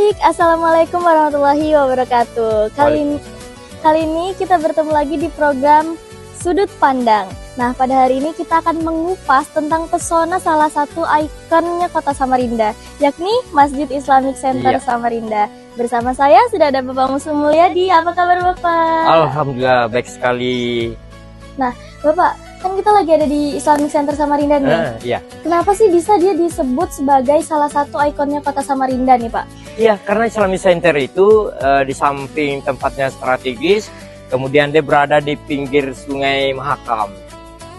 Baik, Assalamualaikum warahmatullahi wabarakatuh. Kali ini kita bertemu lagi di program Sudut Pandang. Nah, pada hari ini kita akan mengupas tentang pesona salah satu ikonnya Kota Samarinda, yakni Masjid Islamic Center Samarinda. Bersama saya sudah ada Bapak Muslim Mulyadi. Apa kabar Bapak? Alhamdulillah, baik sekali. Nah, Bapak, kan kita lagi ada di Islamic Center Samarinda nih. Iya. Kenapa sih bisa dia disebut sebagai salah satu ikonnya Kota Samarinda nih, Pak? Iya, karena Islamic Center itu di samping tempatnya strategis, kemudian dia berada di pinggir Sungai Mahakam.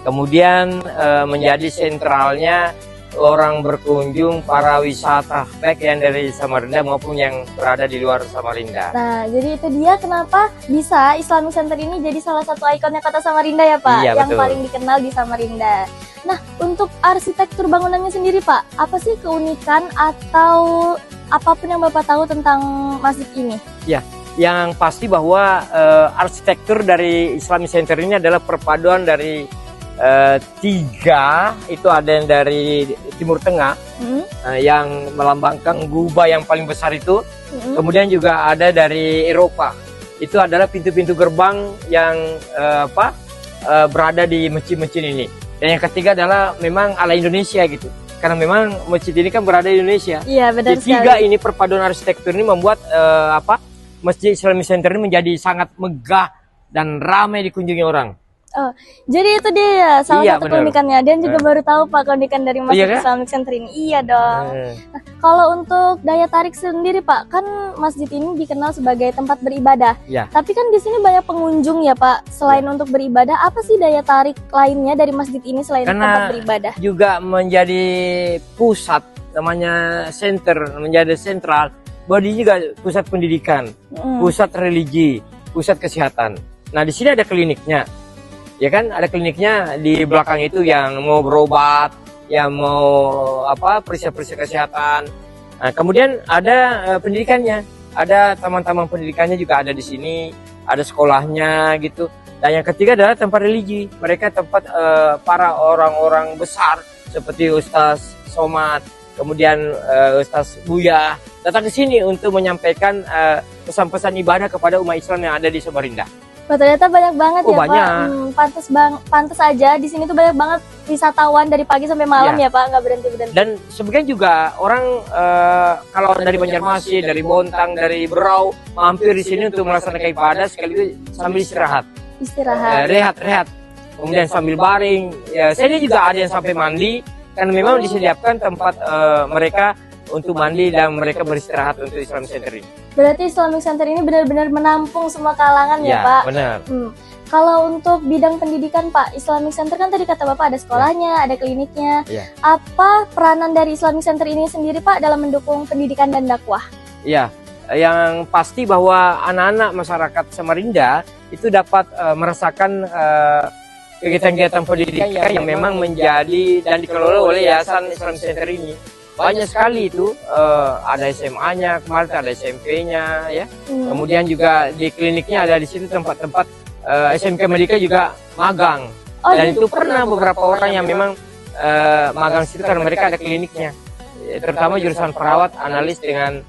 Kemudian menjadi sentralnya orang berkunjung, para wisata, baik yang dari Samarinda maupun yang berada di luar Samarinda. Nah, jadi itu dia kenapa bisa Islamic Center ini jadi salah satu ikonnya Kota Samarinda ya Pak, Iya, yang betul. paling dikenal di Samarinda. Nah, untuk arsitektur bangunannya sendiri Pak, apa sih keunikan atau apapun yang Bapak tahu tentang masjid ini? Ya, yang pasti bahwa arsitektur dari Islamic Center ini adalah perpaduan dari tiga, itu ada yang dari Timur Tengah yang melambangkan gubah yang paling besar itu, kemudian juga ada dari Eropa, itu adalah pintu-pintu gerbang yang berada di masjid-masjid ini. Dan yang ketiga adalah memang ala Indonesia gitu, karena memang masjid ini kan berada di Indonesia. Iya, benar sekali. Tiga ini perpaduan arsitektur ini membuat Masjid Islamic Center ini menjadi sangat megah dan ramai dikunjungi orang. Oh, jadi itu dia salah satu benar. keunikannya. Dan juga baru tahu Pak keunikan dari Masjid Islamic Center ini. Iya dong. Nah, kalau untuk daya tarik sendiri Pak, kan masjid ini dikenal sebagai tempat beribadah. Ya. Tapi kan di sini banyak pengunjung ya Pak. Selain untuk beribadah, apa sih daya tarik lainnya dari masjid ini selain tempat beribadah? Juga menjadi pusat, namanya center, menjadi sentral. Bahwa dia juga pusat pendidikan, pusat religi, pusat kesehatan. Nah, di sini ada kliniknya. Ya kan, ada kliniknya di belakang itu yang mau berobat, yang mau periksa-periksa kesehatan. Nah, kemudian ada pendidikannya, ada taman-taman pendidikannya juga ada di sini, ada sekolahnya gitu. Dan yang ketiga adalah tempat religi. Mereka tempat para orang-orang besar seperti Ustaz Somad, kemudian Ustaz Buya datang ke sini untuk menyampaikan pesan-pesan ibadah kepada umat Islam yang ada di Samarinda. Oh, ternyata banyak banget ya banyak. Pak. Pantes aja di sini tuh banyak banget wisatawan dari pagi sampai malam ya Pak, nggak berhenti-berhenti. Dan sebenarnya juga orang kalau dari Banjarmasin, dari Bontang, dari Berau mampir di sini untuk melaksanakan ibadah sekaligus sambil istirahat. Rehat. Kemudian sambil baring. Ya, saya juga ada yang sampai mandi karena memang disediakan tempat mereka untuk mandi dan mereka beristirahat untuk Islamic Center ini. Berarti Islamic Center ini benar-benar menampung semua kalangan ya Pak? Ya, benar. Kalau untuk bidang pendidikan Pak, Islamic Center kan tadi kata Bapak ada sekolahnya, ada kliniknya. Ya. Apa peranan dari Islamic Center ini sendiri Pak dalam mendukung pendidikan dan dakwah? Ya, yang pasti bahwa anak-anak masyarakat Samarinda itu dapat merasakan kegiatan-kegiatan pendidikan yang memang menjadi dan dikelola oleh Yayasan Islamic Center ini. Banyak sekali itu, ada SMA-nya, kemarin ada SMP-nya, ya. Kemudian juga di kliniknya ada di situ tempat-tempat SMK Medika juga magang. Dan itu pernah beberapa orang yang memang magang situ karena mereka ada kliniknya, terutama jurusan perawat, analis dengan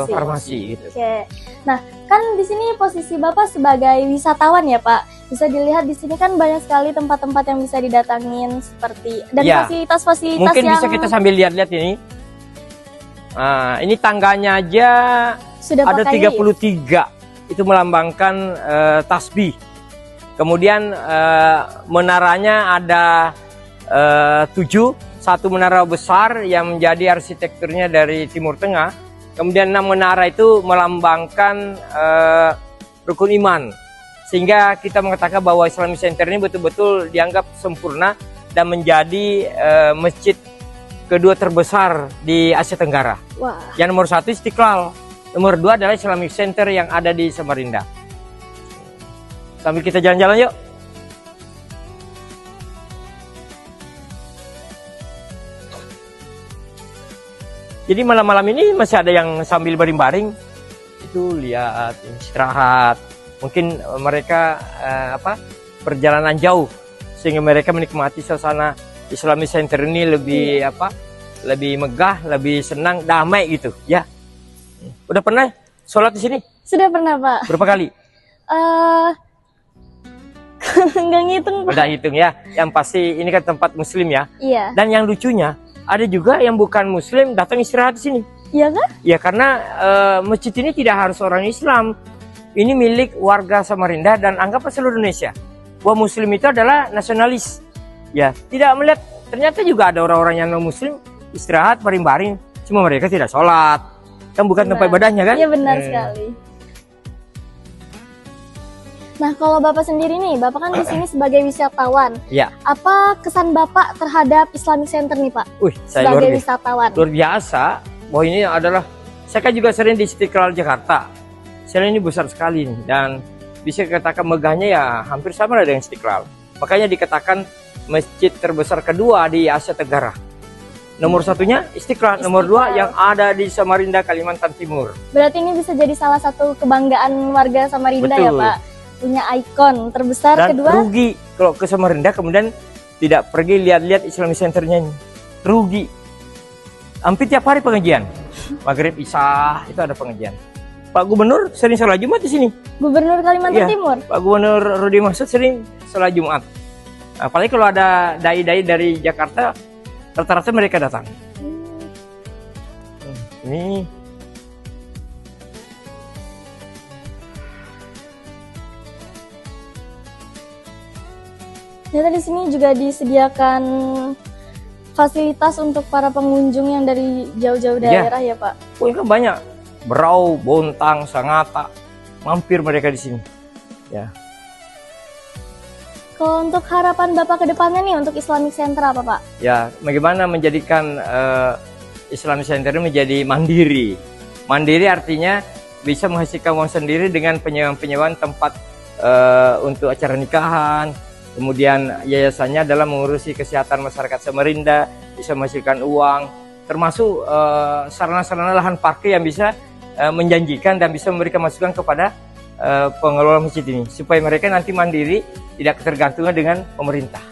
farmasi gitu. Oke. Nah, kan di sini posisi Bapak sebagai wisatawan ya Pak. Bisa dilihat di sini kan banyak sekali tempat-tempat yang bisa didatangin seperti dan fasilitas-fasilitas mungkin yang bisa kita sambil lihat-lihat ini. Nah, ini tangganya aja sudah ada 33. Itu melambangkan tasbih. Kemudian menaranya ada 7. Satu menara besar yang menjadi arsitekturnya dari Timur Tengah. Kemudian 6 menara itu melambangkan rukun iman. Sehingga kita mengatakan bahwa Islamic Center ini betul-betul dianggap sempurna dan menjadi masjid kedua terbesar di Asia Tenggara. Wah. Yang nomor 1 Istiqlal, nomor 2 adalah Islamic Center yang ada di Samarinda. Sambil kita jalan-jalan yuk. Jadi malam-malam ini masih ada yang sambil baring-baring, itu lihat, istirahat. Mungkin mereka perjalanan jauh sehingga mereka menikmati suasana Islamic Center ini lebih lebih megah, lebih senang, damai gitu ya. Udah pernah sholat di sini? Sudah pernah, Pak. Berapa kali? Nggak ngitung, Pak. Udah hitung ya. Yang pasti ini kan tempat muslim ya. Iya. Dan yang lucunya, ada juga yang bukan muslim datang istirahat di sini. Iya kah? Ya karena masjid ini tidak harus orang Islam. Ini milik warga Samarinda dan anggaplah seluruh Indonesia. Bahwa muslim itu adalah nasionalis. Ya, tidak melihat ternyata juga ada orang-orang yang non muslim istirahat baring-baring, cuma mereka tidak sholat. Kan bukan tempat ibadahnya kan? Iya benar sekali. Nah, kalau Bapak sendiri nih, Bapak kan di sini sebagai wisatawan. Ya. Apa kesan Bapak terhadap Islamic Center nih, Pak? Saya sebagai wisatawan. Luar biasa. Bahwa ini adalah, saya kan juga sering di Istiqlal Jakarta. Saya ini besar sekali nih, dan bisa dikatakan megahnya ya hampir sama dengan Istiqlal. Makanya dikatakan masjid terbesar kedua di Asia Tenggara. Nomor satunya Istiqlal, nomor dua yang ada di Samarinda, Kalimantan Timur. Berarti ini bisa jadi salah satu kebanggaan warga Samarinda. Betul. Ya Pak? Punya ikon terbesar. Dan kedua, rugi kalau ke Samarinda kemudian tidak pergi lihat-lihat Islamic Centernya ini. Rugi. Hampir tiap hari pengajian. Maghrib, Isya itu ada pengajian. Pak Gubernur sering sholat Jumat di sini. Gubernur Kalimantan Timur. Pak Gubernur Rudi Marsud sering sholat Jumat. Apalagi kalau ada dai-dai dari Jakarta, rata-rata mereka datang. Ini ternyata di sini juga disediakan fasilitas untuk para pengunjung yang dari jauh-jauh daerah ya Pak. Oh, kan banyak. Berau, Bontang, Sangatta, mampir mereka di sini. Ya. Kalau untuk harapan Bapak ke depannya nih untuk Islamic Center apa Pak? Ya, bagaimana menjadikan Islamic Center ini menjadi mandiri. Mandiri artinya bisa menghasilkan uang sendiri dengan penyewaan-penyewaan tempat untuk acara nikahan. Kemudian yayasannya adalah mengurusi kesehatan masyarakat Samarinda, bisa menghasilkan uang, termasuk sarana-sarana lahan parkir yang bisa menjanjikan dan bisa memberikan masukan kepada pengelola masjid ini supaya mereka nanti mandiri, tidak ketergantungan dengan pemerintah.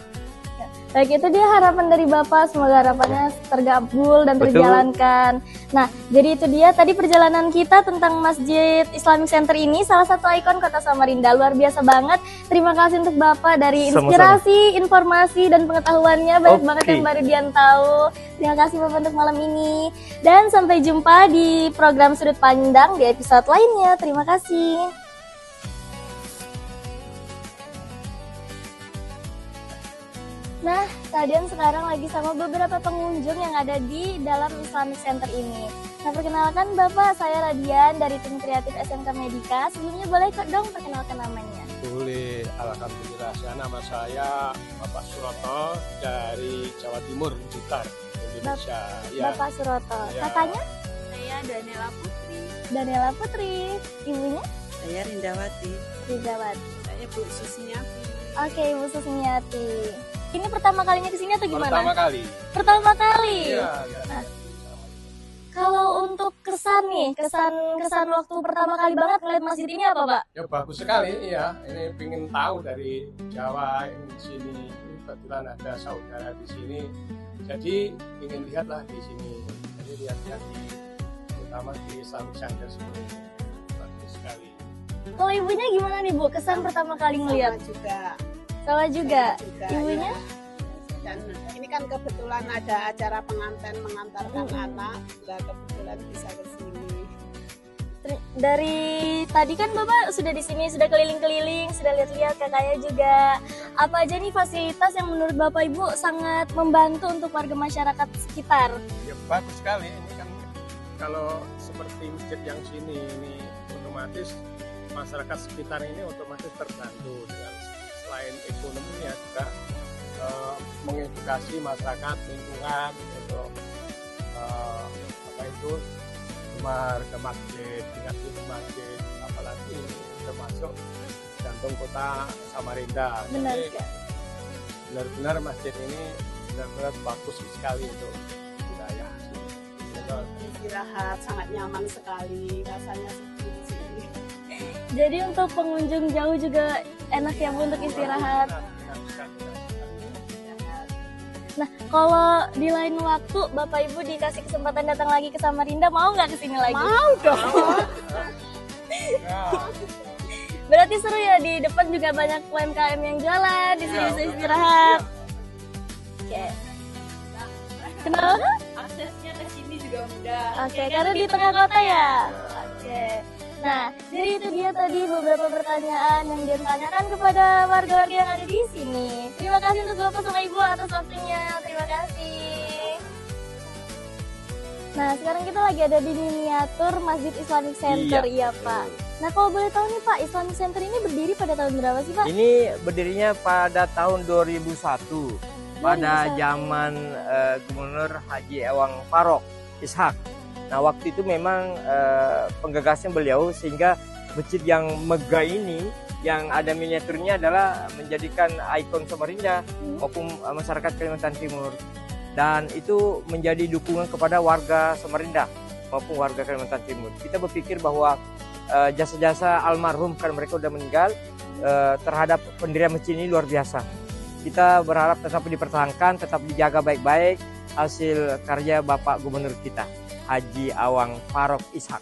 Baik, itu dia harapan dari Bapak, semoga harapannya tergabul dan terjalankan. Nah, jadi itu dia tadi perjalanan kita tentang Masjid Islamic Center ini, salah satu ikon kota Samarinda, luar biasa banget. Terima kasih untuk Bapak dari inspirasi, informasi, dan pengetahuannya, banyak banget yang baru Dian tahu. Terima kasih Bapak untuk malam ini. Dan sampai jumpa di program Sudut Pandang di episode lainnya. Terima kasih. Nah, kalian sekarang lagi sama beberapa pengunjung yang ada di dalam Islamic Center ini. Nah, perkenalkan Bapak, saya Radian dari tim kreatif SMK Medika. Sebelumnya boleh dong perkenalkan namanya? Boleh, alhamdulillah. Nama saya Bapak Suroto dari Jawa Timur, Blitar, Indonesia. Bapak Suroto. Ya. Kakaknya? Saya Daniela Putri. Daniela Putri. Ibunya? Saya Rindawati. Rindawati. Saya Bu Susmiati. Oke, Bu Susmiati. Ini pertama kalinya kesini atau gimana? Pertama kali. Pertama kali. Iya. Nah, kalau untuk kesan nih, kesan waktu pertama kali banget ngeliat masjid ini apa, Pak? Ya bagus sekali, ya. Ini pengen tahu dari Jawa ini di sini. Kebetulan ada saudara di sini, jadi ingin lihatlah di sini. Jadi lihat-lihat terutama di Islamic Center seperti ini. Bagus sekali. Kalau ibunya gimana nih Bu? Kesan pertama kali ngeliat? Sama juga. Ibunya? Dan ini kan kebetulan ada acara pengantin mengantarkan anak, lah kebetulan bisa ke sini. Dari tadi kan Bapak sudah di sini, sudah keliling-keliling, sudah lihat-lihat, kakaknya juga. Apa aja nih fasilitas yang menurut Bapak Ibu sangat membantu untuk warga masyarakat sekitar? Ya bagus sekali. Ini kan kalau seperti masjid yang sini ini otomatis masyarakat sekitar ini otomatis terbantu dengan selain ekonominya juga mengedukasi masyarakat lingkungan untuk gemar ke masjid, tingkat itu masjid, apalagi termasuk jantung kota Samarinda. Benar. Jadi benar-benar masjid ini benar-benar bagus sekali untuk wilayah. Istirahat sangat nyaman sekali, rasanya seperti di sini. Jadi untuk pengunjung jauh juga enak ya Bu untuk istirahat. Nah, kalau di lain waktu Bapak Ibu dikasih kesempatan datang lagi ke Samarinda, mau nggak kesini lagi? Mau dong. Berarti seru ya, di depan juga banyak UMKM yang jualan, di sini bisa istirahat. Oke. Kenapa? Aksesnya ke sini juga mudah. Oke, karena di tengah kota ya. Oke. Nah, jadi itu dia tadi beberapa pertanyaan yang dia tanyakan kepada warga-warga yang ada di sini. Terima kasih untuk Bapak sama Ibu atas waktunya. Terima kasih. Nah, sekarang kita lagi ada di miniatur Masjid Islamic Center, iya Pak. Nah, kalau boleh tahu nih Pak, Islamic Center ini berdiri pada tahun berapa sih Pak? Ini berdirinya pada tahun 2001 pada zaman Gubernur Haji Ewang Farok Ishak. Nah, waktu itu memang penggagasnya beliau, sehingga masjid yang megah ini yang ada miniaturnya adalah menjadikan ikon Samarinda maupun masyarakat Kalimantan Timur. Dan itu menjadi dukungan kepada warga Samarinda maupun warga Kalimantan Timur. Kita berpikir bahwa jasa-jasa almarhum, karena mereka sudah meninggal, terhadap pendirian masjid ini luar biasa. Kita berharap tetap dipertahankan, tetap dijaga baik-baik hasil karya Bapak Gubernur kita, Haji Ewang Farok Ishak.